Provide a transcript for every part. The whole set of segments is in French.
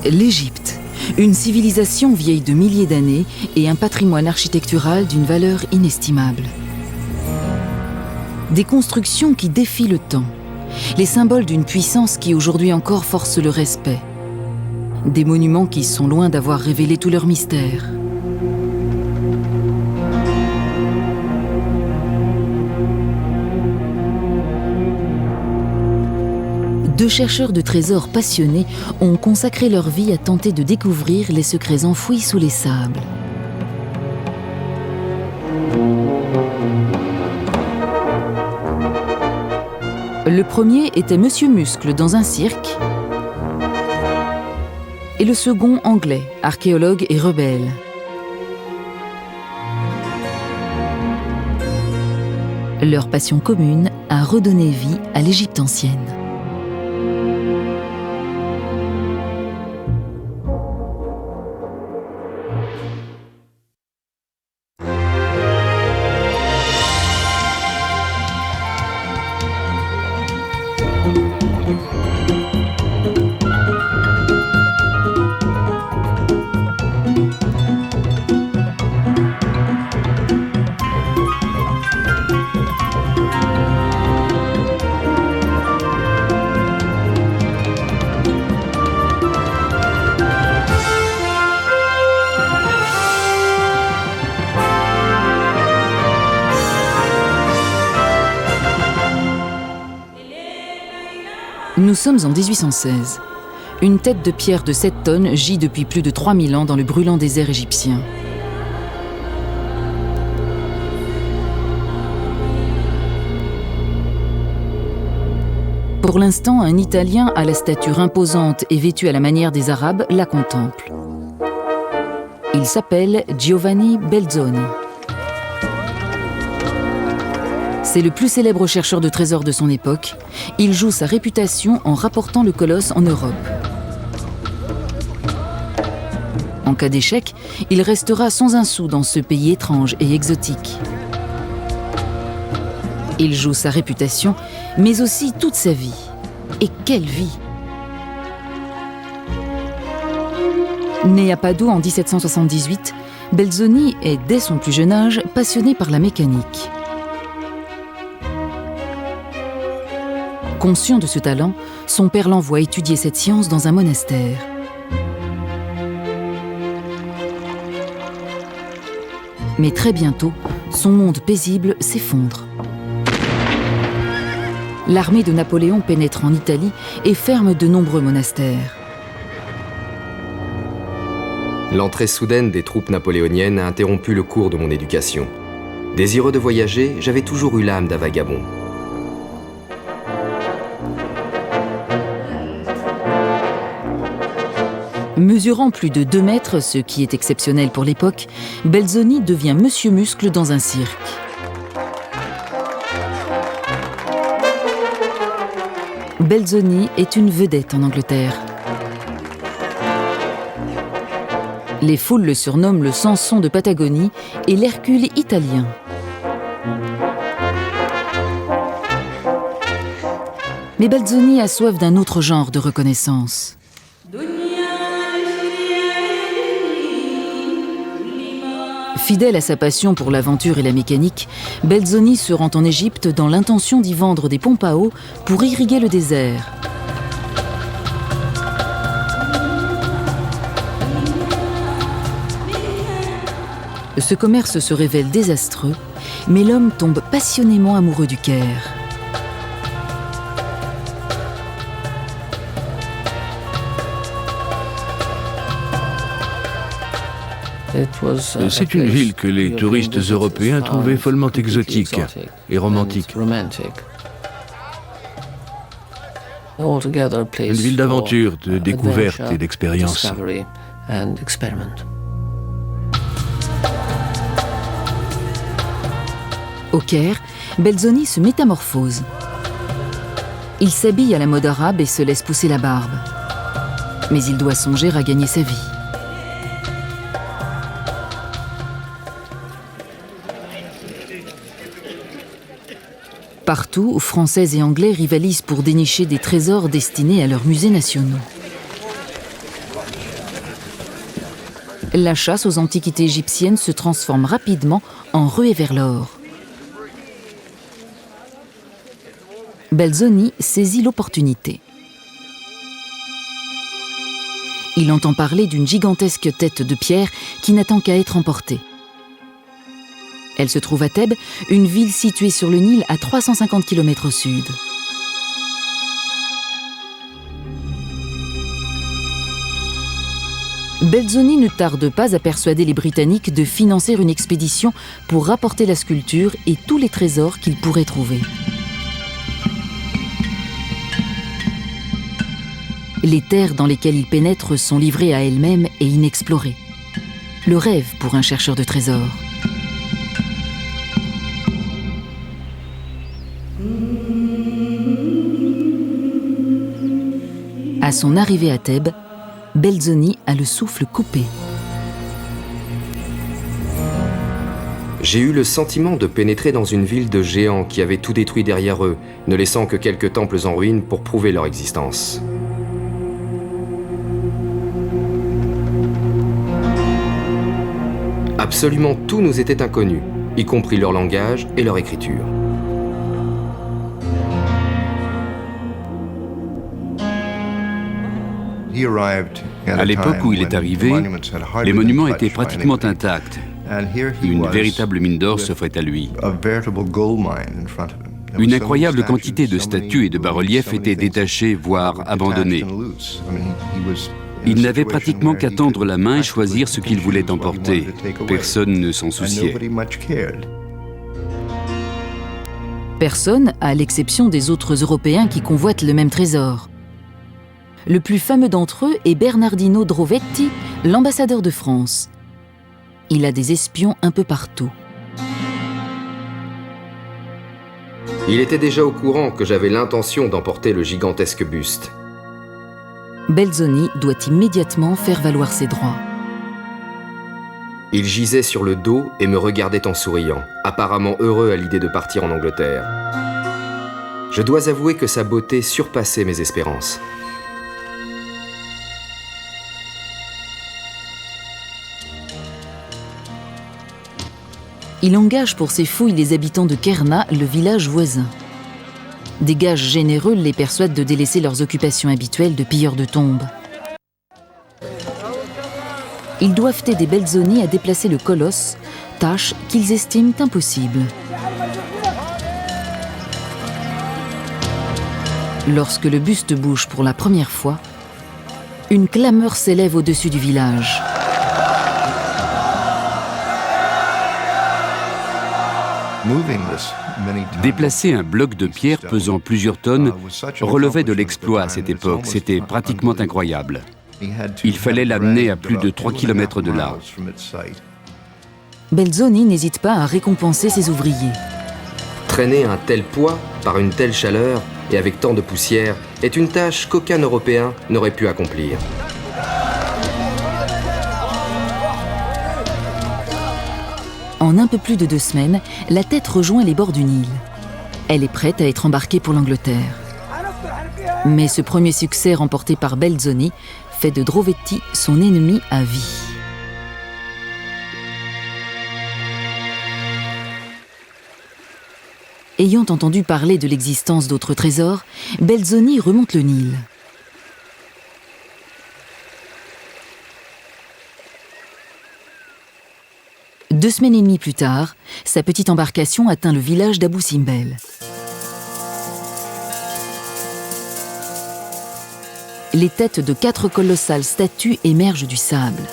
L'Égypte, une civilisation vieille de milliers d'années et un patrimoine architectural d'une valeur inestimable. Des constructions qui défient le temps, les symboles d'une puissance qui aujourd'hui encore force le respect. Des monuments qui sont loin d'avoir révélé tout leur mystère. Deux chercheurs de trésors passionnés ont consacré leur vie à tenter de découvrir les secrets enfouis sous les sables. Le premier était Monsieur Muscle dans un cirque et le second anglais, archéologue et rebelle. Leur passion commune a redonné vie à l'Égypte ancienne. Nous sommes en 1816. Une tête de pierre de 7 tonnes gît depuis plus de 3000 ans dans le brûlant désert égyptien. Pour l'instant, un Italien à la stature imposante et vêtu à la manière des Arabes la contemple. Il s'appelle Giovanni Belzoni. C'est le plus célèbre chercheur de trésors de son époque. Il joue sa réputation en rapportant le colosse en Europe. En cas d'échec, il restera sans un sou dans ce pays étrange et exotique. Il joue sa réputation, mais aussi toute sa vie. Et quelle vie! Né à Padoue en 1778, Belzoni est, dès son plus jeune âge, passionné par la mécanique. Conscient de ce talent, son père l'envoie étudier cette science dans un monastère. Mais très bientôt, son monde paisible s'effondre. L'armée de Napoléon pénètre en Italie et ferme de nombreux monastères. L'entrée soudaine des troupes napoléoniennes a interrompu le cours de mon éducation. Désireux de voyager, j'avais toujours eu l'âme d'un vagabond. Mesurant plus de 2 mètres, ce qui est exceptionnel pour l'époque, Belzoni devient Monsieur Muscle dans un cirque. Belzoni est une vedette en Angleterre. Les foules le surnomment le Samson de Patagonie et l'Hercule italien. Mais Belzoni a soif d'un autre genre de reconnaissance. Fidèle à sa passion pour l'aventure et la mécanique, Belzoni se rend en Égypte dans l'intention d'y vendre des pompes à eau pour irriguer le désert. Ce commerce se révèle désastreux, mais l'homme tombe passionnément amoureux du Caire. C'est une ville que les touristes européens trouvaient follement exotique et romantique. Une ville d'aventure, de découverte et d'expérience. Au Caire, Belzoni se métamorphose. Il s'habille à la mode arabe et se laisse pousser la barbe. Mais il doit songer à gagner sa vie. Partout, Français et Anglais rivalisent pour dénicher des trésors destinés à leurs musées nationaux. la chasse aux antiquités égyptiennes se transforme rapidement en ruée vers l'or. Belzoni saisit l'opportunité. Il entend parler d'une gigantesque tête de pierre qui n'attend qu'à être emportée. Elle se trouve à Thèbes, une ville située sur le Nil à 350 km au sud. Belzoni ne tarde pas à persuader les Britanniques de financer une expédition pour rapporter la sculpture et tous les trésors qu'ils pourraient trouver. Les terres dans lesquelles il pénètre sont livrées à elles-mêmes et inexplorées. Le rêve pour un chercheur de trésors. À son arrivée à Thèbes, Belzoni a le souffle coupé. J'ai eu le sentiment de pénétrer dans une ville de géants qui avaient tout détruit derrière eux, ne laissant que quelques temples en ruine pour prouver leur existence. Absolument tout nous était inconnu, y compris leur langage et leur écriture. À l'époque où il est arrivé, les monuments étaient pratiquement intacts. Une véritable mine d'or s'offrait à lui. Une incroyable quantité de statues et de bas-reliefs étaient détachées, voire abandonnées. Il n'avait pratiquement qu'à tendre la main et choisir ce qu'il voulait emporter. Personne ne s'en souciait. Personne, à l'exception des autres Européens qui convoitent le même trésor. Le plus fameux d'entre eux est Bernardino Drovetti, l'ambassadeur de France. Il a des espions un peu partout. Il était déjà au courant que j'avais l'intention d'emporter le gigantesque buste. Belzoni doit immédiatement faire valoir ses droits. Il gisait sur le dos et me regardait en souriant, apparemment heureux à l'idée de partir en Angleterre. Je dois avouer que sa beauté surpassait mes espérances. Il engage pour ses fouilles les habitants de Kerna, le village voisin. Des gages généreux les persuadent de délaisser leurs occupations habituelles de pilleurs de tombes. Ils doivent aider Belzoni à déplacer le colosse, tâche qu'ils estiment impossible. Lorsque le buste bouge pour la première fois, une clameur s'élève au-dessus du village. Déplacer un bloc de pierre pesant plusieurs tonnes relevait de l'exploit à cette époque. C'était pratiquement incroyable. Il fallait l'amener à plus de 3 km de là. Belzoni n'hésite pas à récompenser ses ouvriers. Traîner un tel poids par une telle chaleur et avec tant de poussière est une tâche qu'aucun Européen n'aurait pu accomplir. En un peu plus de 2 semaines, la tête rejoint les bords du Nil. Elle est prête à être embarquée pour l'Angleterre. Mais ce premier succès remporté par Belzoni fait de Drovetti son ennemi à vie. Ayant entendu parler de l'existence d'autres trésors, Belzoni remonte le Nil. Deux semaines et demie plus tard, sa petite embarcation atteint le village d'Abou Simbel. Les têtes de 4 colossales statues émergent du sable.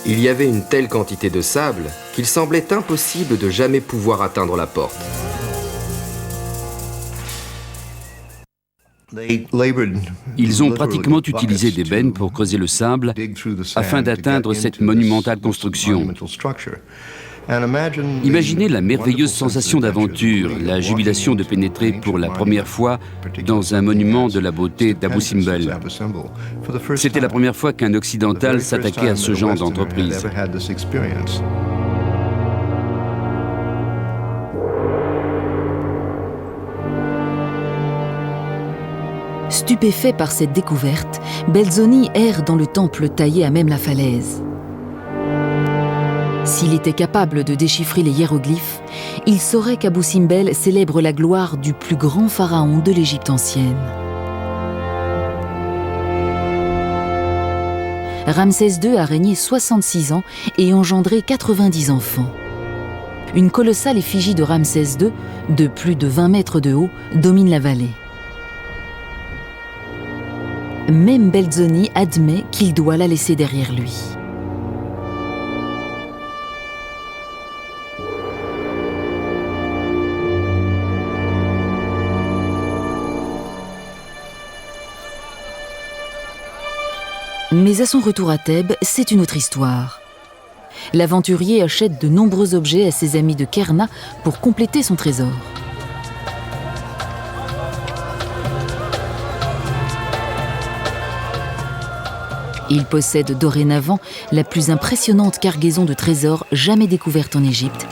Il y avait une telle quantité de sable qu'il semblait impossible de jamais pouvoir atteindre la porte. Ils ont pratiquement utilisé des bennes pour creuser le sable afin d'atteindre cette monumentale construction. Imaginez la merveilleuse sensation d'aventure, la jubilation de pénétrer pour la première fois dans un monument de la beauté d'Abou Simbel. C'était la première fois qu'un occidental s'attaquait à ce genre d'entreprise. Stupéfait par cette découverte, Belzoni erre dans le temple taillé à même la falaise. S'il était capable de déchiffrer les hiéroglyphes, il saurait qu'Abou Simbel célèbre la gloire du plus grand pharaon de l'Égypte ancienne. Ramsès II a régné 66 ans et engendré 90 enfants. Une colossale effigie de Ramsès II, de plus de 20 mètres de haut, domine la vallée. Même Belzoni admet qu'il doit la laisser derrière lui. Mais à son retour à Thèbes, c'est une autre histoire. L'aventurier achète de nombreux objets à ses amis de Kerna pour compléter son trésor. Il possède dorénavant la plus impressionnante cargaison de trésors jamais découverte en Égypte,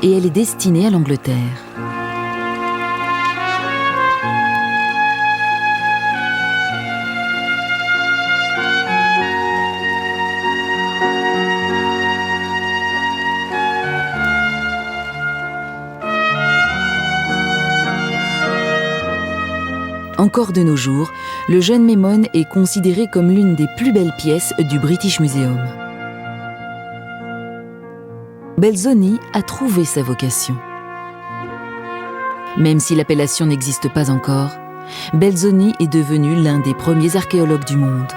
et elle est destinée à l'Angleterre. Encore de nos jours, le jeune Memnon est considéré comme l'une des plus belles pièces du British Museum. Belzoni a trouvé sa vocation. Même si l'appellation n'existe pas encore, Belzoni est devenu l'un des premiers archéologues du monde.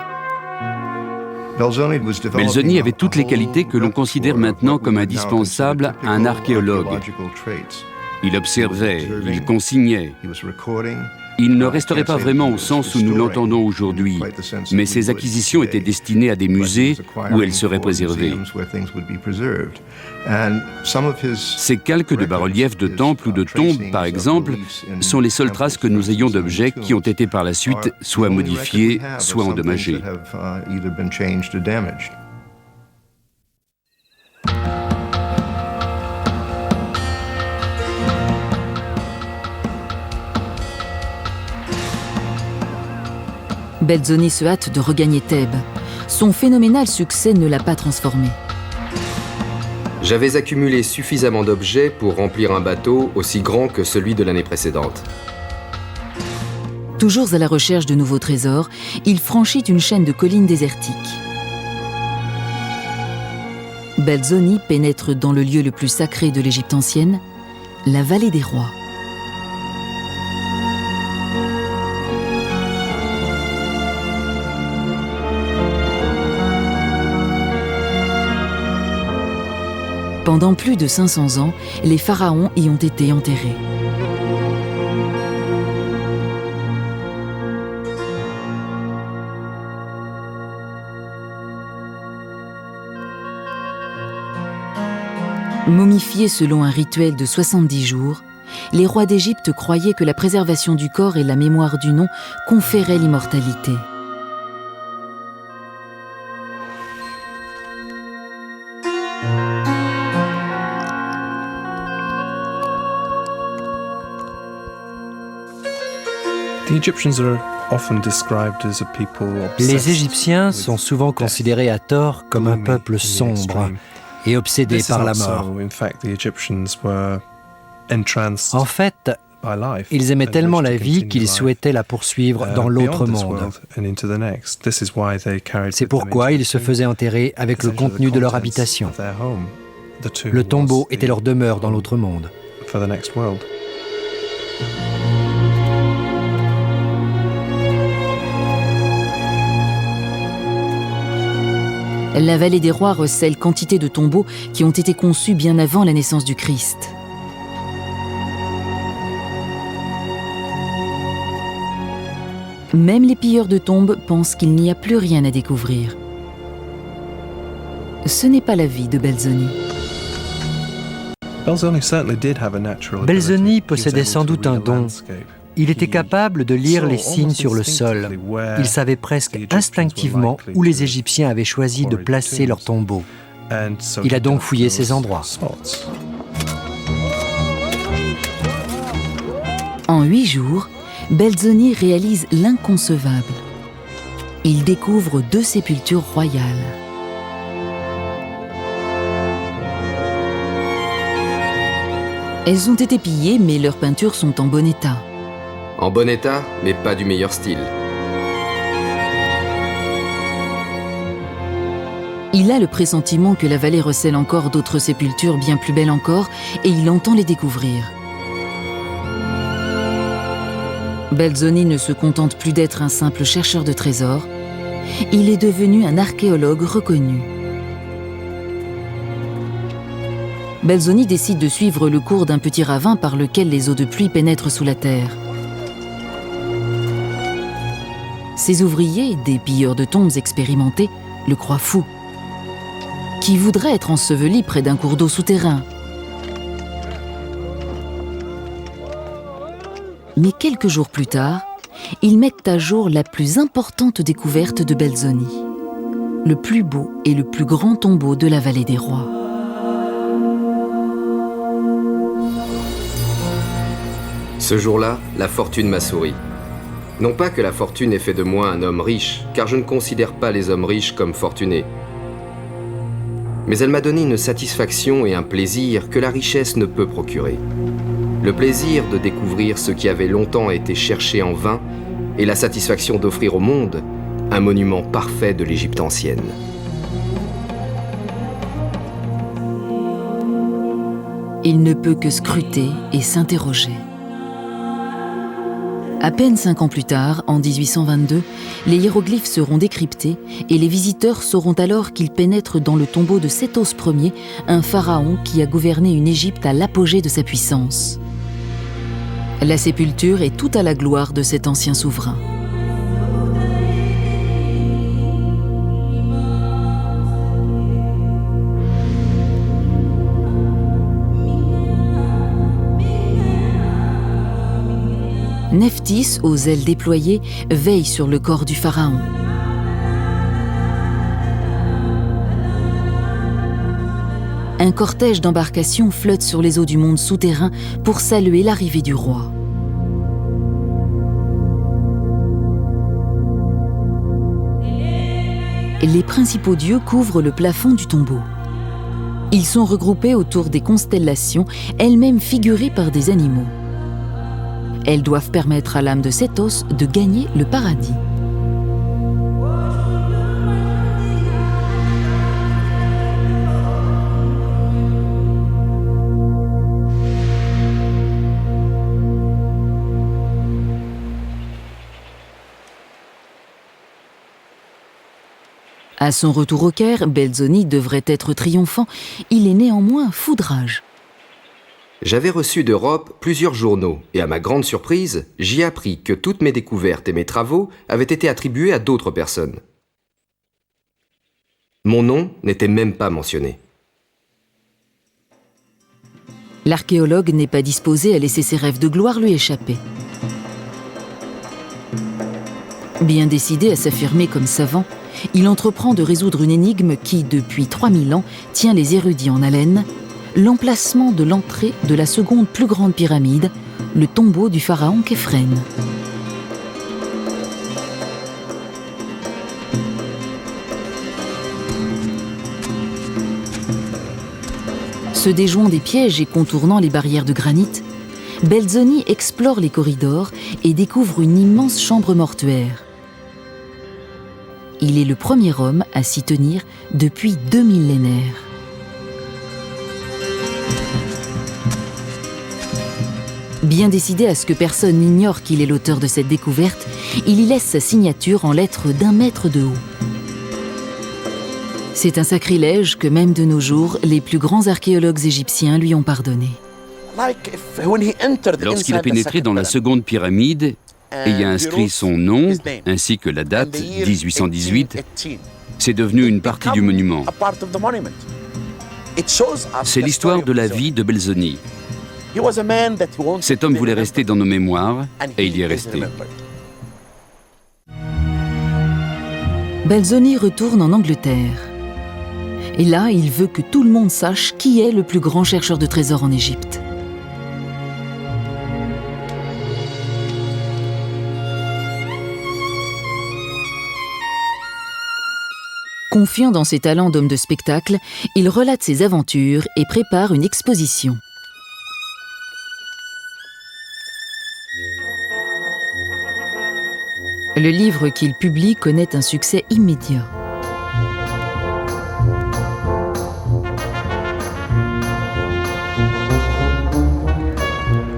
Belzoni avait toutes les qualités que l'on considère maintenant comme indispensables à un archéologue. Il observait, il consignait. Il ne resterait pas vraiment au sens où nous l'entendons aujourd'hui, mais ses acquisitions étaient destinées à des musées où elles seraient préservées. Ces calques de bas-reliefs de temples ou de tombes, par exemple, sont les seules traces que nous ayons d'objets qui ont été par la suite soit modifiés, soit endommagés. Belzoni se hâte de regagner Thèbes. Son phénoménal succès ne l'a pas transformé. J'avais accumulé suffisamment d'objets pour remplir un bateau aussi grand que celui de l'année précédente. Toujours à la recherche de nouveaux trésors, il franchit une chaîne de collines désertiques. Belzoni pénètre dans le lieu le plus sacré de l'Égypte ancienne, la vallée des rois. Pendant plus de 500 ans, les pharaons y ont été enterrés. Momifiés selon un rituel de 70 jours, les rois d'Égypte croyaient que la préservation du corps et la mémoire du nom conféraient l'immortalité. Les Égyptiens sont souvent considérés à tort comme un peuple sombre et obsédé par la mort. En fait, ils aimaient tellement la vie qu'ils souhaitaient la poursuivre dans l'autre monde. C'est pourquoi ils se faisaient enterrer avec le contenu de leur habitation. Le tombeau était leur demeure dans l'autre monde. La vallée des rois recèle quantité de tombeaux qui ont été conçus bien avant la naissance du Christ. Même les pilleurs de tombes pensent qu'il n'y a plus rien à découvrir. Ce n'est pas l'avis de Belzoni. Belzoni possédait sans doute un don. Il était capable de lire les signes sur le sol. Il savait presque instinctivement où les Égyptiens avaient choisi de placer leurs tombeaux. Il a donc fouillé ces endroits. En 8 jours, Belzoni réalise l'inconcevable. Il découvre 2 sépultures royales. Elles ont été pillées, mais leurs peintures sont en bon état. En bon état, mais pas du meilleur style. Il a le pressentiment que la vallée recèle encore d'autres sépultures bien plus belles encore, et il entend les découvrir. Belzoni ne se contente plus d'être un simple chercheur de trésors, il est devenu un archéologue reconnu. Belzoni décide de suivre le cours d'un petit ravin par lequel les eaux de pluie pénètrent sous la terre. Ses ouvriers, des pilleurs de tombes expérimentés, le croient fou. Qui voudrait être enseveli près d'un cours d'eau souterrain? Mais quelques jours plus tard, ils mettent à jour la plus importante découverte de Belzoni, le plus beau et le plus grand tombeau de la vallée des rois. Ce jour-là, la fortune m'a souri. Non pas que la fortune ait fait de moi un homme riche, car je ne considère pas les hommes riches comme fortunés. Mais elle m'a donné une satisfaction et un plaisir que la richesse ne peut procurer. Le plaisir de découvrir ce qui avait longtemps été cherché en vain et la satisfaction d'offrir au monde un monument parfait de l'Égypte ancienne. Il ne peut que scruter et s'interroger. À peine 5 ans plus tard, en 1822, les hiéroglyphes seront décryptés et les visiteurs sauront alors qu'ils pénètrent dans le tombeau de Sétos Ier, un pharaon qui a gouverné une Égypte à l'apogée de sa puissance. La sépulture est toute à la gloire de cet ancien souverain. Nephthys, aux ailes déployées, veille sur le corps du pharaon. Un cortège d'embarcations flotte sur les eaux du monde souterrain pour saluer l'arrivée du roi. Les principaux dieux couvrent le plafond du tombeau. Ils sont regroupés autour des constellations, elles-mêmes figurées par des animaux. Elles doivent permettre à l'âme de Sétos de gagner le paradis. À son retour au Caire, Belzoni devrait être triomphant. Il est néanmoins fou de rage. J'avais reçu d'Europe plusieurs journaux et à ma grande surprise, j'y ai appris que toutes mes découvertes et mes travaux avaient été attribués à d'autres personnes. Mon nom n'était même pas mentionné. L'archéologue n'est pas disposé à laisser ses rêves de gloire lui échapper. Bien décidé à s'affirmer comme savant, il entreprend de résoudre une énigme qui, depuis 3000 ans, tient les érudits en haleine, l'emplacement de l'entrée de la seconde plus grande pyramide, le tombeau du pharaon Képhren. Se déjouant des pièges et contournant les barrières de granit, Belzoni explore les corridors et découvre une immense chambre mortuaire. Il est le premier homme à s'y tenir depuis 2 millénaires. Bien décidé à ce que personne n'ignore qu'il est l'auteur de cette découverte, il y laisse sa signature en lettres d'1 mètre de haut. C'est un sacrilège que même de nos jours, les plus grands archéologues égyptiens lui ont pardonné. Lorsqu'il a pénétré dans la seconde pyramide et y a inscrit son nom ainsi que la date, 1818, c'est devenu une partie du monument. C'est l'histoire de la vie de Belzoni. Cet homme voulait rester dans nos mémoires et il y est resté. Belzoni retourne en Angleterre. Et là, il veut que tout le monde sache qui est le plus grand chercheur de trésors en Égypte. Confiant dans ses talents d'homme de spectacle, il relate ses aventures et prépare une exposition. Le livre qu'il publie connaît un succès immédiat.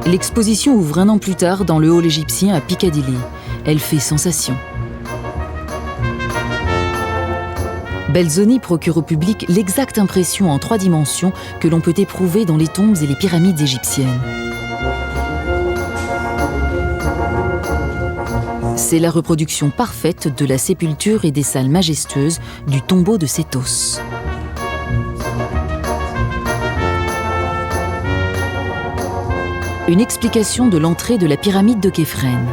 L'exposition ouvre un an plus tard dans le hall égyptien à Piccadilly. Elle fait sensation. Belzoni procure au public l'exacte impression en 3 dimensions que l'on peut éprouver dans les tombes et les pyramides égyptiennes. C'est la reproduction parfaite de la sépulture et des salles majestueuses du tombeau de Sétos. Une explication de l'entrée de la pyramide de Képhren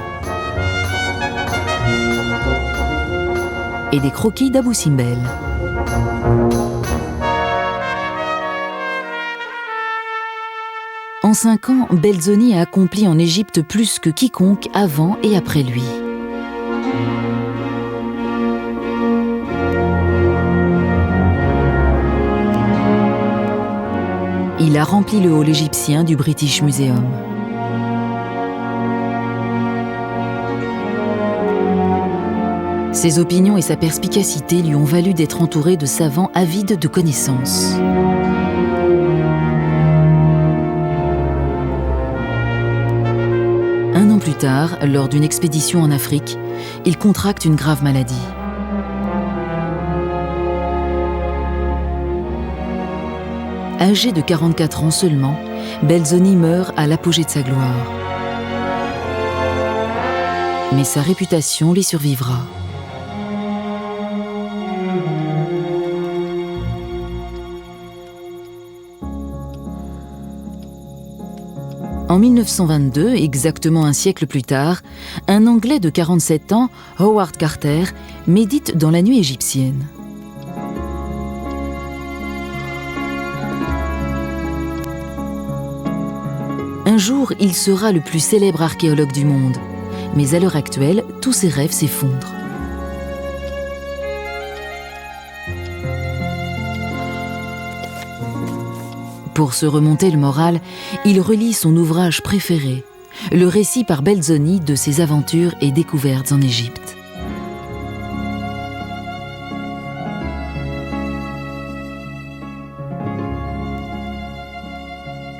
et des croquis d'Abou Simbel. En 5 ans, Belzoni a accompli en Égypte plus que quiconque avant et après lui. Il a rempli le hall égyptien du British Museum. Ses opinions et sa perspicacité lui ont valu d'être entouré de savants avides de connaissances. Un an plus tard, lors d'une expédition en Afrique, il contracte une grave maladie. Âgé de 44 ans seulement, Belzoni meurt à l'apogée de sa gloire. Mais sa réputation lui survivra. En 1922, exactement un siècle plus tard, un Anglais de 47 ans, Howard Carter, médite dans la nuit égyptienne. Un jour, il sera le plus célèbre archéologue du monde. Mais à l'heure actuelle, tous ses rêves s'effondrent. Pour se remonter le moral, il relit son ouvrage préféré, le récit par Belzoni de ses aventures et découvertes en Égypte.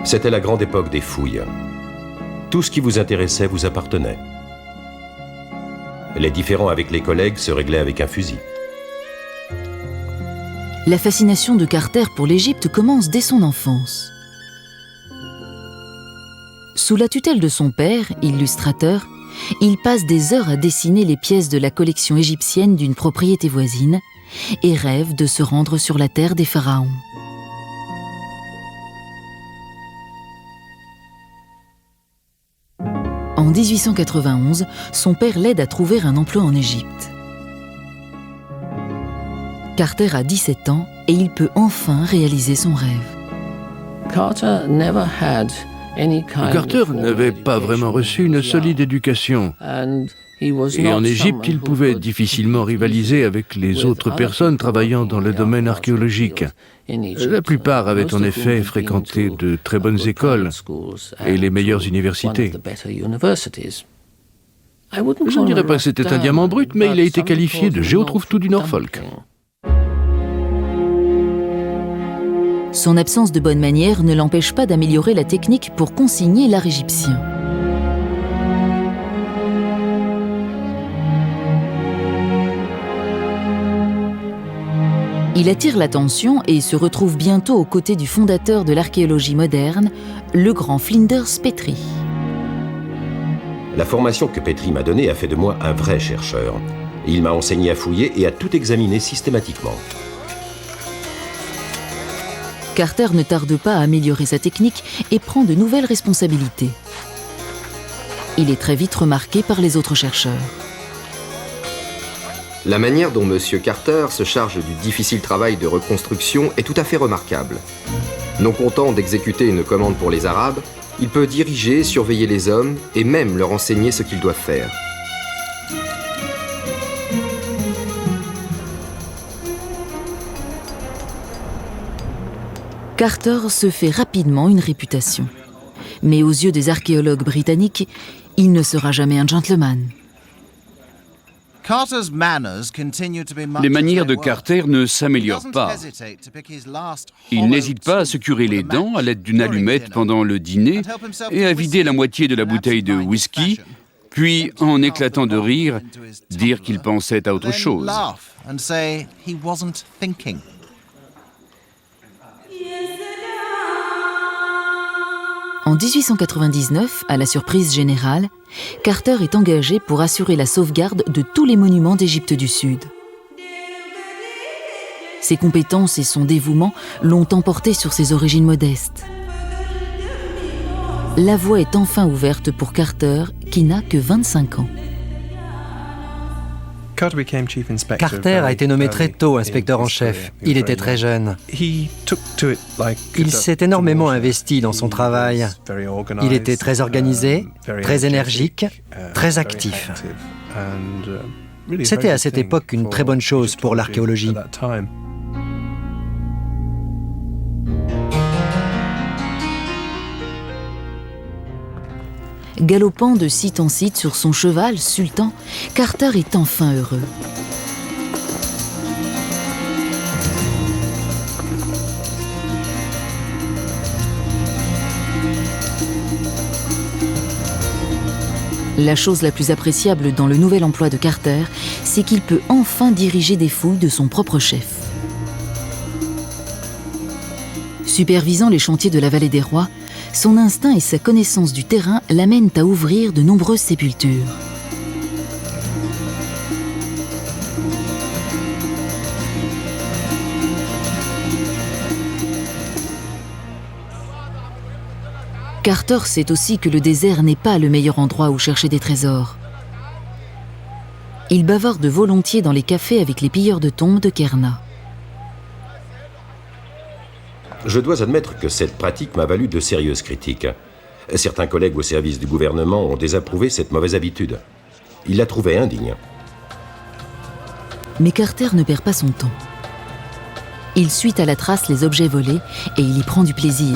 C'était la grande époque des fouilles. Tout ce qui vous intéressait vous appartenait. Les différends avec les collègues se réglaient avec un fusil. La fascination de Carter pour l'Égypte commence dès son enfance. Sous la tutelle de son père, illustrateur, il passe des heures à dessiner les pièces de la collection égyptienne d'une propriété voisine et rêve de se rendre sur la terre des pharaons. En 1891, son père l'aide à trouver un emploi en Égypte. Carter a 17 ans et il peut enfin réaliser son rêve. Carter n'avait pas vraiment reçu une solide éducation. Et en Égypte, il pouvait difficilement rivaliser avec les autres personnes travaillant dans le domaine archéologique. La plupart avaient en effet fréquenté de très bonnes écoles et les meilleures universités. Je ne dirais pas que c'était un diamant brut, mais il a été qualifié de géotrouve-tout du Norfolk. Son absence de bonne manière ne l'empêche pas d'améliorer la technique pour consigner l'art égyptien. Il attire l'attention et se retrouve bientôt aux côtés du fondateur de l'archéologie moderne, le grand Flinders Petrie. La formation que Petrie m'a donnée a fait de moi un vrai chercheur. Il m'a enseigné à fouiller et à tout examiner systématiquement. Carter ne tarde pas à améliorer sa technique et prend de nouvelles responsabilités. Il est très vite remarqué par les autres chercheurs. La manière dont M. Carter se charge du difficile travail de reconstruction est tout à fait remarquable. Non content d'exécuter une commande pour les Arabes, il peut diriger, surveiller les hommes et même leur enseigner ce qu'ils doivent faire. Carter se fait rapidement une réputation. Mais aux yeux des archéologues britanniques, il ne sera jamais un gentleman. Les manières de Carter ne s'améliorent pas. Il n'hésite pas à se curer les dents à l'aide d'une allumette pendant le dîner et à vider la moitié de la bouteille de whisky, puis, en éclatant de rire, dire qu'il pensait à autre chose. En 1899, à la surprise générale, Carter est engagé pour assurer la sauvegarde de tous les monuments d'Égypte du Sud. Ses compétences et son dévouement l'ont emporté sur ses origines modestes. La voie est enfin ouverte pour Carter, qui n'a que 25 ans. Carter a été nommé très tôt inspecteur en chef. Il était très jeune. Il s'est énormément investi dans son travail. Il était très organisé, très énergique, très actif. C'était à cette époque une très bonne chose pour l'archéologie. Galopant de site en site sur son cheval, Sultan, Carter est enfin heureux. La chose la plus appréciable dans le nouvel emploi de Carter, c'est qu'il peut enfin diriger des fouilles de son propre chef. Supervisant les chantiers de la Vallée des Rois, son instinct et sa connaissance du terrain l'amènent à ouvrir de nombreuses sépultures. Carter sait aussi que le désert n'est pas le meilleur endroit où chercher des trésors. Il bavarde volontiers dans les cafés avec les pilleurs de tombes de Kerna. Je dois admettre que cette pratique m'a valu de sérieuses critiques. Certains collègues au service du gouvernement ont désapprouvé cette mauvaise habitude. Ils la trouvaient indigne. Mais Carter ne perd pas son temps. Il suit à la trace les objets volés et il y prend du plaisir.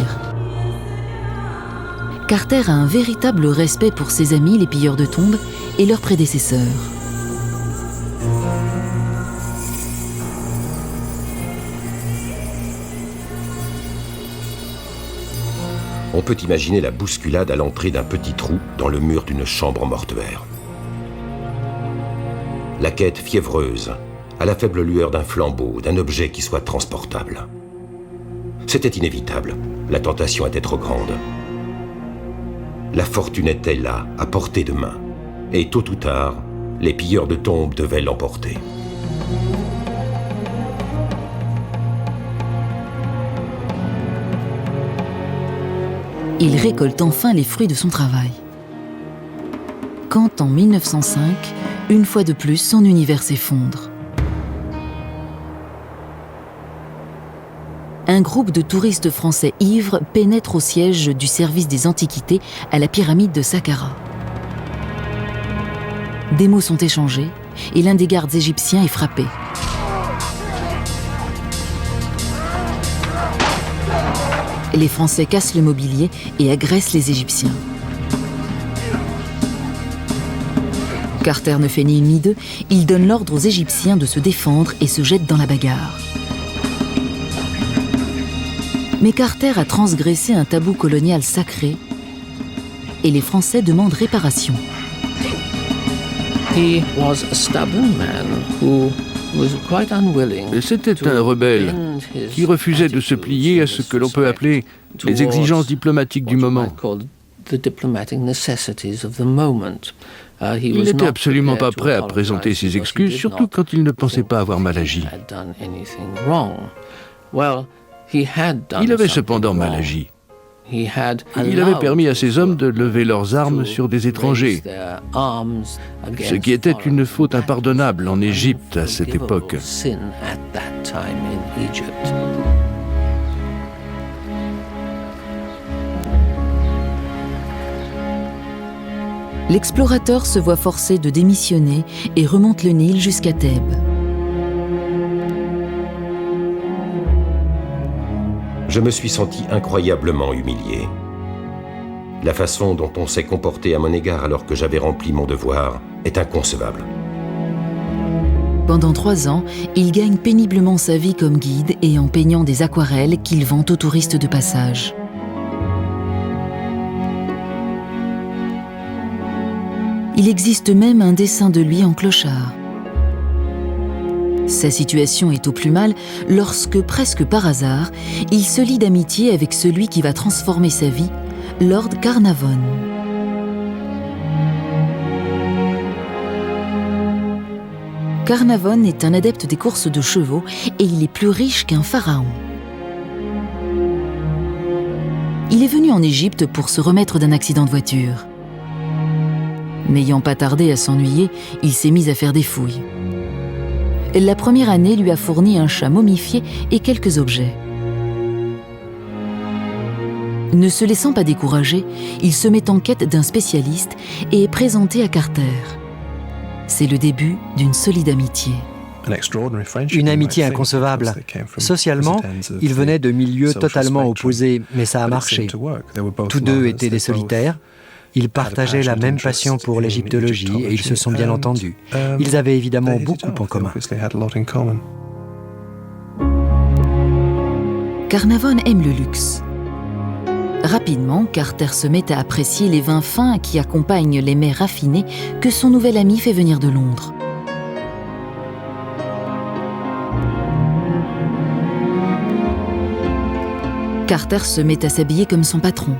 Carter a un véritable respect pour ses amis les pilleurs de tombes et leurs prédécesseurs. On peut imaginer la bousculade à l'entrée d'un petit trou dans le mur d'une chambre mortuaire. La quête fiévreuse, à la faible lueur d'un flambeau, d'un objet qui soit transportable. C'était inévitable, la tentation était trop grande. La fortune était là, à portée de main. Et tôt ou tard, les pilleurs de tombes devaient l'emporter. Il récolte enfin les fruits de son travail. Quand, en 1905, une fois de plus, son univers s'effondre. Un groupe de touristes français ivres pénètre au siège du service des antiquités à la pyramide de Saqqara. Des mots sont échangés et l'un des gardes égyptiens est frappé. Les Français cassent le mobilier et agressent les Égyptiens. Carter ne fait ni une ni deux, il donne l'ordre aux Égyptiens de se défendre et se jette dans la bagarre. Mais Carter a transgressé un tabou colonial sacré et les Français demandent réparation. C'était un rebelle qui refusait de se plier à ce que l'on peut appeler les exigences diplomatiques du moment. Il n'était absolument pas prêt à présenter ses excuses, surtout quand il ne pensait pas avoir mal agi. Il avait cependant mal agi. Il avait permis à ses hommes de lever leurs armes sur des étrangers, ce qui était une faute impardonnable en Égypte à cette époque. L'explorateur se voit forcé de démissionner et remonte le Nil jusqu'à Thèbes. Je me suis senti incroyablement humilié. La façon dont on s'est comporté à mon égard alors que j'avais rempli mon devoir est inconcevable. Pendant 3 ans, il gagne péniblement sa vie comme guide et en peignant des aquarelles qu'il vend aux touristes de passage. Il existe même un dessin de lui en clochard. Sa situation est au plus mal lorsque, presque par hasard, il se lie d'amitié avec celui qui va transformer sa vie, Lord Carnarvon. Carnarvon est un adepte des courses de chevaux et il est plus riche qu'un pharaon. Il est venu en Égypte pour se remettre d'un accident de voiture. N'ayant pas tardé à s'ennuyer, il s'est mis à faire des fouilles. La première année lui a fourni un chat momifié et quelques objets. Ne se laissant pas décourager, il se met en quête d'un spécialiste et est présenté à Carter. C'est le début d'une solide amitié. Une amitié inconcevable. Socialement, ils venaient de milieux totalement opposés, mais ça a marché. Tous deux étaient des solitaires. Ils partageaient la même passion pour l'égyptologie et ils se sont bien entendus. Ils avaient évidemment beaucoup en commun. Carnarvon aime le luxe. Rapidement, Carter se met à apprécier les vins fins qui accompagnent les mets raffinés que son nouvel ami fait venir de Londres. Carter se met à s'habiller comme son patron.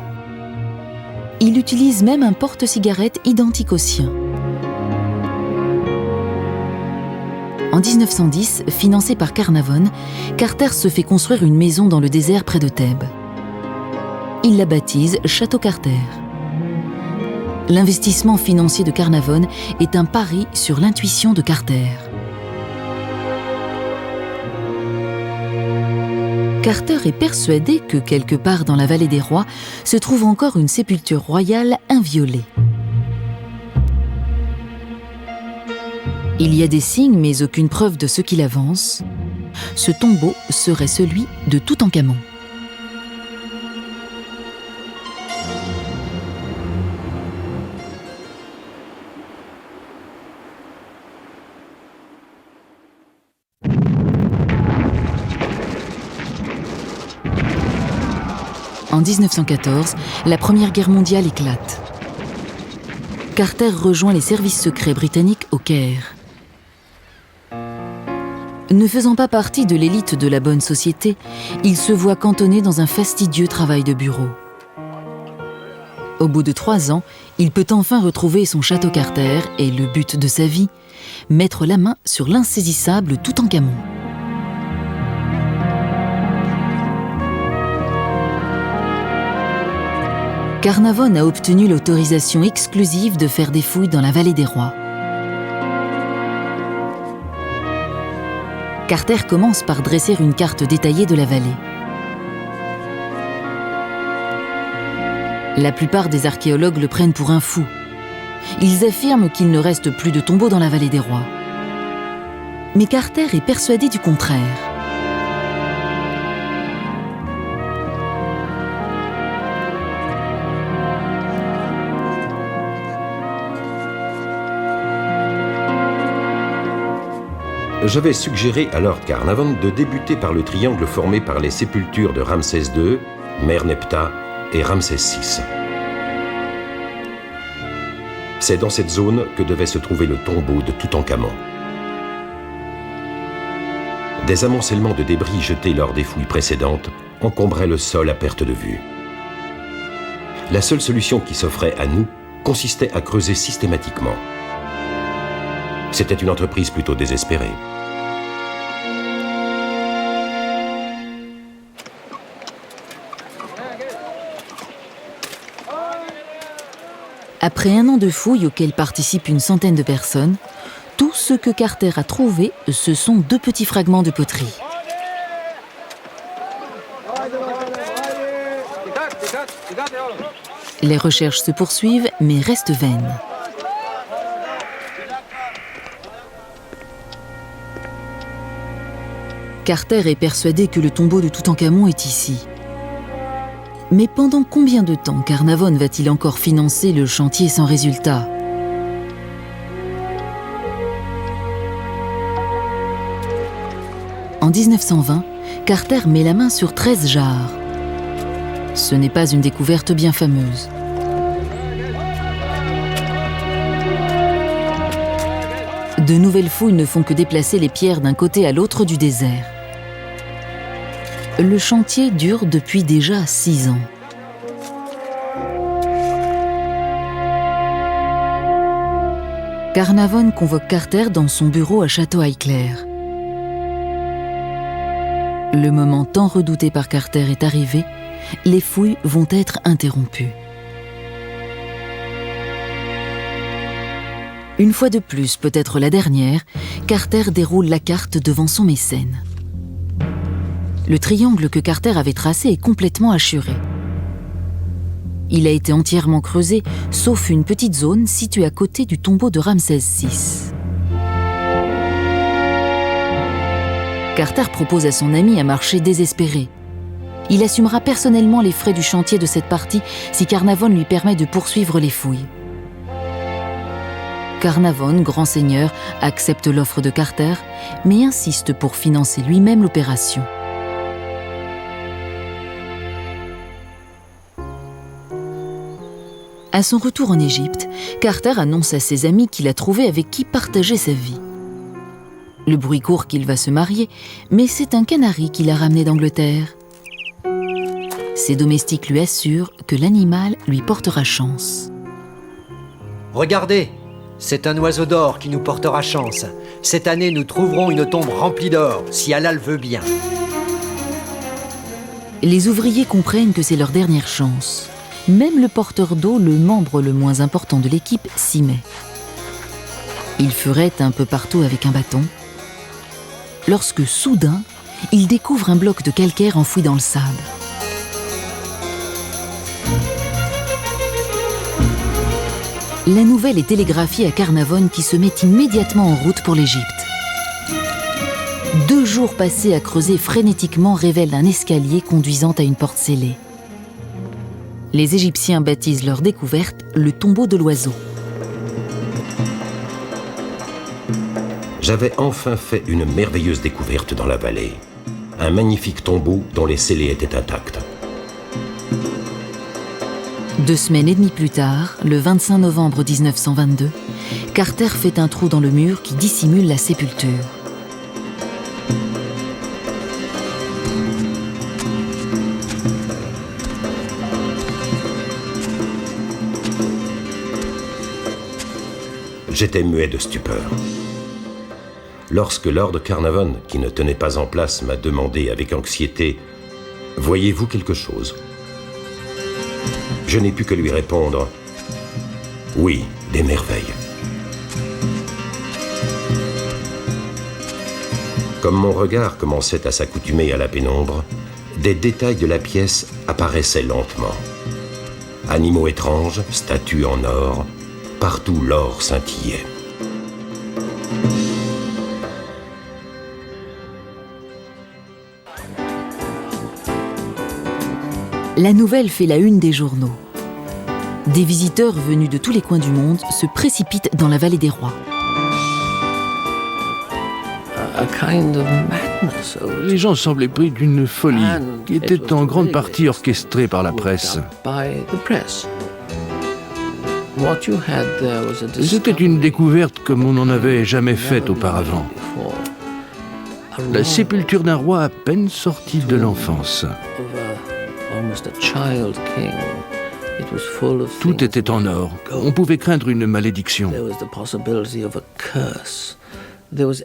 Il utilise même un porte-cigarette identique au sien. En 1910, financé par Carnarvon, Carter se fait construire une maison dans le désert près de Thèbes. Il la baptise Château Carter. L'investissement financier de Carnarvon est un pari sur l'intuition de Carter. Carter est persuadé que quelque part dans la vallée des rois se trouve encore une sépulture royale inviolée. Il y a des signes mais aucune preuve de ce qu'il avance. Ce tombeau serait celui de Toutankhamon. En 1914, la Première Guerre mondiale éclate. Carter rejoint les services secrets britanniques au Caire. Ne faisant pas partie de l'élite de la bonne société, il se voit cantonné dans un fastidieux travail de bureau. Au bout de 3 ans, il peut enfin retrouver son château Carter et le but de sa vie, mettre la main sur l'insaisissable Toutankhamon. Carnarvon a obtenu l'autorisation exclusive de faire des fouilles dans la vallée des rois. Carter commence par dresser une carte détaillée de la vallée. La plupart des archéologues le prennent pour un fou. Ils affirment qu'il ne reste plus de tombeaux dans la vallée des rois. Mais Carter est persuadé du contraire. J'avais suggéré à Lord Carnarvon de débuter par le triangle formé par les sépultures de Ramsès II, Merneptah et Ramsès VI. C'est dans cette zone que devait se trouver le tombeau de Toutankhamon. Des amoncellements de débris jetés lors des fouilles précédentes encombraient le sol à perte de vue. La seule solution qui s'offrait à nous consistait à creuser systématiquement. C'était une entreprise plutôt désespérée. Après 1 an de fouilles auxquelles participent une centaine de personnes, tout ce que Carter a trouvé, ce sont 2 petits fragments de poterie. Les recherches se poursuivent, mais restent vaines. Carter est persuadé que le tombeau de Toutankhamon est ici. Mais pendant combien de temps Carnarvon va-t-il encore financer le chantier sans résultat ? En 1920, Carter met la main sur 13 jarres. Ce n'est pas une découverte bien fameuse. De nouvelles fouilles ne font que déplacer les pierres d'un côté à l'autre du désert. Le chantier dure depuis déjà 6 ans. Carnarvon convoque Carter dans son bureau à Château-Highclere. Le moment tant redouté par Carter est arrivé, les fouilles vont être interrompues. Une fois de plus, peut-être la dernière, Carter déroule la carte devant son mécène. Le triangle que Carter avait tracé est complètement hachuré. Il a été entièrement creusé, sauf une petite zone située à côté du tombeau de Ramsès VI. Carter propose à son ami un marché désespéré. Il assumera personnellement les frais du chantier de cette partie si Carnarvon lui permet de poursuivre les fouilles. Carnarvon, grand seigneur, accepte l'offre de Carter, mais insiste pour financer lui-même l'opération. À son retour en Égypte, Carter annonce à ses amis qu'il a trouvé avec qui partager sa vie. Le bruit court qu'il va se marier, mais c'est un canari qu'il a ramené d'Angleterre. Ses domestiques lui assurent que l'animal lui portera chance. « Regardez, c'est un oiseau d'or qui nous portera chance. Cette année, nous trouverons une tombe remplie d'or, si Allah le veut bien. » Les ouvriers comprennent que c'est leur dernière chance. Même le porteur d'eau, le membre le moins important de l'équipe, s'y met. Il furette un peu partout avec un bâton, lorsque soudain, il découvre un bloc de calcaire enfoui dans le sable. La nouvelle est télégraphiée à Carnarvon qui se met immédiatement en route pour l'Égypte. 2 jours passés à creuser frénétiquement révèlent un escalier conduisant à une porte scellée. Les Égyptiens baptisent leur découverte le tombeau de l'oiseau. J'avais enfin fait une merveilleuse découverte dans la vallée. Un magnifique tombeau dont les scellés étaient intacts. 2 semaines et demie plus tard, le 25 novembre 1922, Carter fait un trou dans le mur qui dissimule la sépulture. J'étais muet de stupeur. Lorsque Lord Carnarvon, qui ne tenait pas en place, m'a demandé avec anxiété « Voyez-vous quelque chose ?» Je n'ai pu que lui répondre « Oui, des merveilles. » Comme mon regard commençait à s'accoutumer à la pénombre, des détails de la pièce apparaissaient lentement. Animaux étranges, statues en or, partout l'or scintillait. La nouvelle fait la une des journaux. Des visiteurs venus de tous les coins du monde se précipitent dans la vallée des rois. Les gens semblaient pris d'une folie qui était en grande partie orchestrée par la presse. C'était une découverte comme on n'en avait jamais faite auparavant. La sépulture d'un roi à peine sorti de l'enfance. Tout était en or. On pouvait craindre une malédiction.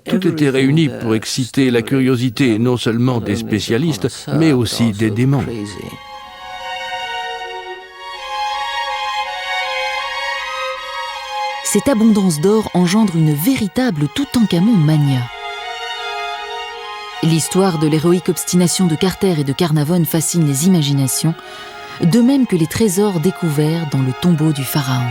Tout était réuni pour exciter la curiosité non seulement des spécialistes, mais aussi des démons. Cette abondance d'or engendre une véritable Toutankhamon mania. L'histoire de l'héroïque obstination de Carter et de Carnarvon fascine les imaginations, de même que les trésors découverts dans le tombeau du pharaon.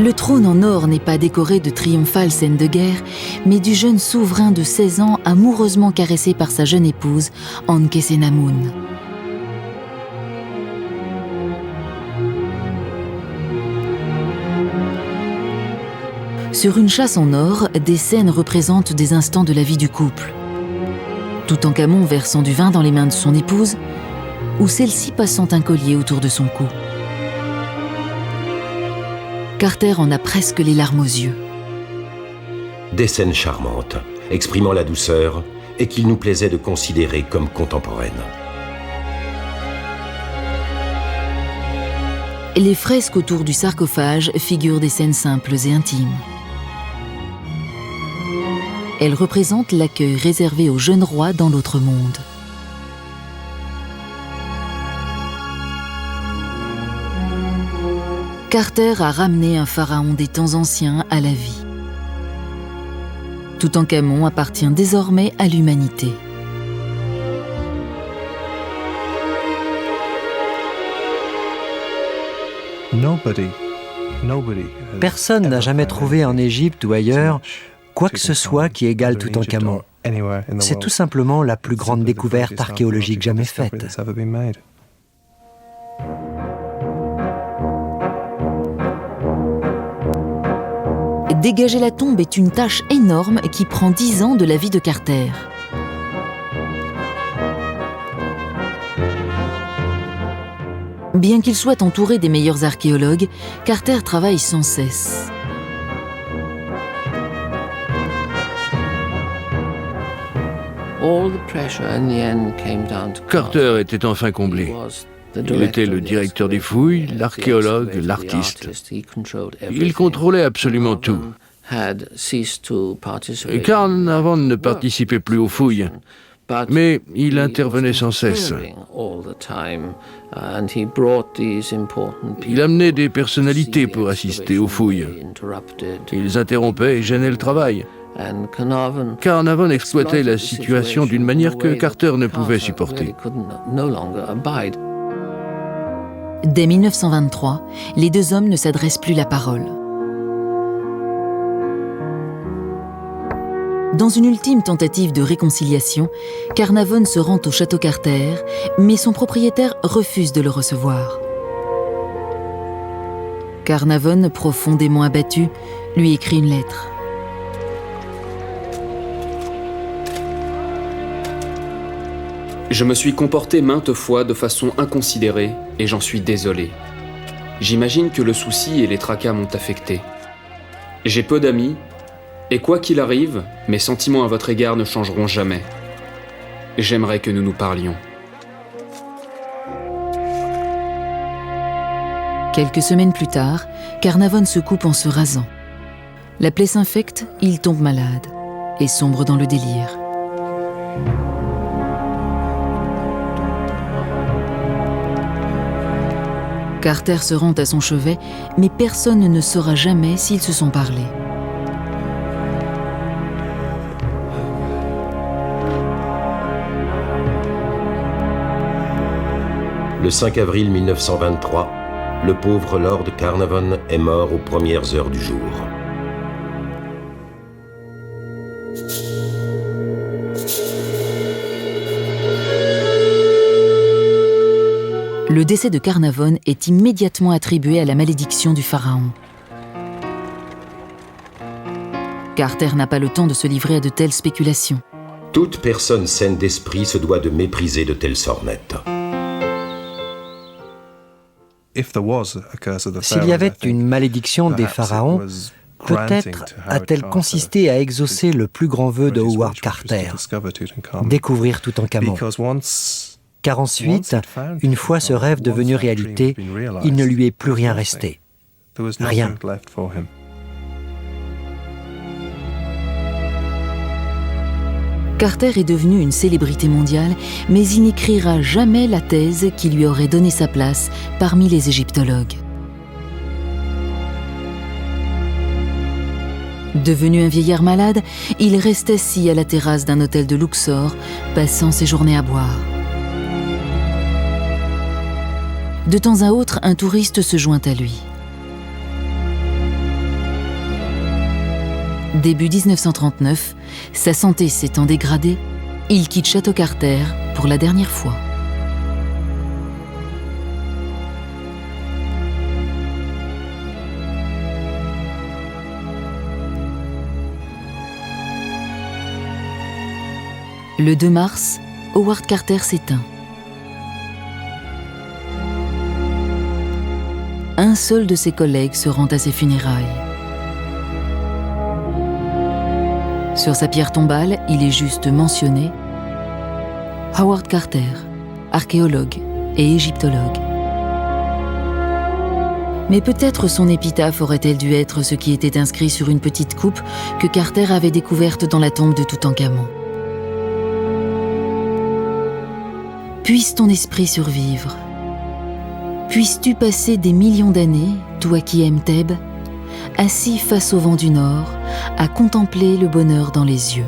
Le trône en or n'est pas décoré de triomphales scènes de guerre, mais du jeune souverain de 16 ans amoureusement caressé par sa jeune épouse, Ankhesenamun. Sur une chasse en or, des scènes représentent des instants de la vie du couple. Toutankhamon versant du vin dans les mains de son épouse, ou celle-ci passant un collier autour de son cou. Carter en a presque les larmes aux yeux. Des scènes charmantes, exprimant la douceur et qu'il nous plaisait de considérer comme contemporaines. Les fresques autour du sarcophage figurent des scènes simples et intimes. Elles représentent l'accueil réservé au jeune roi dans l'autre monde. Carter a ramené un pharaon des temps anciens à la vie. Toutankhamon appartient désormais à l'humanité. Personne n'a jamais trouvé en Égypte ou ailleurs quoi que ce soit qui égale Toutankhamon. C'est tout simplement la plus grande découverte archéologique jamais faite. Dégager la tombe est une tâche énorme qui prend 10 ans de la vie de Carter. Bien qu'il soit entouré des meilleurs archéologues, Carter travaille sans cesse. Carter était enfin comblé. Il était le directeur des fouilles, l'archéologue, l'artiste. Il contrôlait absolument tout. Carnarvon ne participait plus aux fouilles, mais il intervenait sans cesse. Il amenait des personnalités pour assister aux fouilles. Ils interrompaient et gênaient le travail. Carnarvon exploitait la situation d'une manière que Carter ne pouvait supporter. Dès 1923, les deux hommes ne s'adressent plus la parole. Dans une ultime tentative de réconciliation, Carnarvon se rend au château Carter, mais son propriétaire refuse de le recevoir. Carnarvon, profondément abattu, lui écrit une lettre. Je me suis comporté maintes fois de façon inconsidérée et j'en suis désolé. J'imagine que le souci et les tracas m'ont affecté. J'ai peu d'amis et quoi qu'il arrive, mes sentiments à votre égard ne changeront jamais. J'aimerais que nous nous parlions. Quelques semaines plus tard, Carnarvon se coupe en se rasant. La plaie s'infecte, il tombe malade et sombre dans le délire. Carter se rend à son chevet, mais personne ne saura jamais s'ils se sont parlé. Le 5 avril 1923, le pauvre Lord Carnarvon est mort aux premières heures du jour. Le décès de Carnarvon est immédiatement attribué à la malédiction du pharaon. Carter n'a pas le temps de se livrer à de telles spéculations. Toute personne saine d'esprit se doit de mépriser de telles sornettes. S'il y avait une malédiction des pharaons, peut-être a-t-elle consisté à exaucer le plus grand vœu de Howard Carter, découvrir Toutankhamon. Car ensuite, une fois ce rêve devenu réalité, il ne lui est plus rien resté. Rien. Carter est devenu une célébrité mondiale, mais il n'écrira jamais la thèse qui lui aurait donné sa place parmi les égyptologues. Devenu un vieillard malade, il reste assis à la terrasse d'un hôtel de Luxor, passant ses journées à boire. De temps à autre, un touriste se joint à lui. Début 1939, sa santé s'étant dégradée, il quitte Château Carter pour la dernière fois. Le 2 mars, Howard Carter s'éteint. Un seul de ses collègues se rend à ses funérailles. Sur sa pierre tombale, il est juste mentionné « Howard Carter, archéologue et égyptologue ». Mais peut-être son épitaphe aurait-elle dû être ce qui était inscrit sur une petite coupe que Carter avait découverte dans la tombe de Toutankhamon. Puisse ton esprit survivre. Puisses-tu passer des millions d'années, toi qui aimes Thèbes, assis face au vent du Nord, à contempler le bonheur dans les yeux.